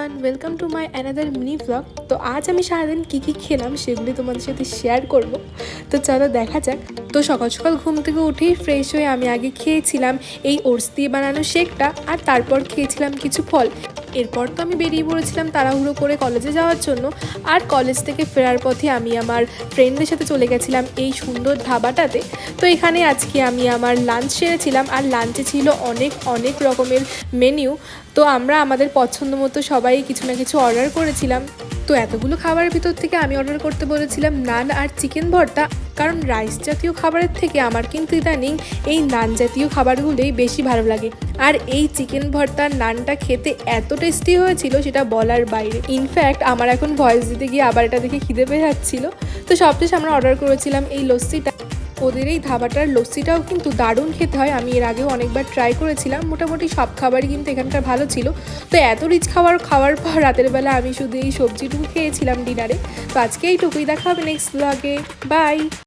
Everyone, welcome to my another mini blog. তো আজ আমি সারাদিন কী খেলাম সেগুলি তোমাদের সাথে শেয়ার করব। তো চলো দেখা যাক। তো সকাল সকাল ঘুম থেকে উঠেই ফ্রেশ হয়ে আমি আগে খেয়েছিলাম এই ওটস দিয়ে বানানো শেকটা, আর তারপর খেয়েছিলাম কিছু ফল। এরপর তো আমি বেরিয়ে পড়েছিলাম তাড়াহুড়ো করে কলেজে যাওয়ার জন্য। আর কলেজ থেকে ফেরার পথে আমি আমার ফ্রেন্ডদের সাথে চলে গেছিলাম এই সুন্দর ধাবাটাতে। তো এখানে আজকে আমি আমার লাঞ্চ সেরেছিলাম, আর লাঞ্চে ছিল অনেক রকমের মেনু। তো আমরা আমাদের পছন্দ মতো সবাই কিছু না কিছু অর্ডার করেছিলাম। তো এতগুলো খাবারের ভিতর থেকে আমি অর্ডার করতে বলেছিলাম নান আর চিকেন ভর্তা, কারণ রাইস জাতীয় খাবারের থেকে আমার কিন্তু ইদানিং এই নান জাতীয় খাবারগুলোই বেশি ভালো লাগে। আর এই চিকেন ভর্তার নানটা খেতে এত টেস্টি হয়েছিল সেটা বলার বাইরে। ইনফ্যাক্ট আমার এখন ভয়েস দিতে গিয়ে আবার এটা দেখে খিদে পেয়ে যাচ্ছিলো। তো সবশেষে আমরা অর্ডার করেছিলাম এই লস্যিটা। ওদের এই ধাবাটার লস্যিটাও কিন্তু দারুণ খেতে হয়। আমি এর আগেও অনেকবার ট্রাই করেছিলাম, মোটামুটি সব খাবারই কিন্তু এখানকার ভালো ছিল। তো এত রিচ খাওয়ার পর রাতের বেলা আমি শুধু এই সবজিটুকু খেয়েছিলাম ডিনারে। তো আজকে এইটুকুই, দেখা হবে নেক্সট ব্লগে। বাই।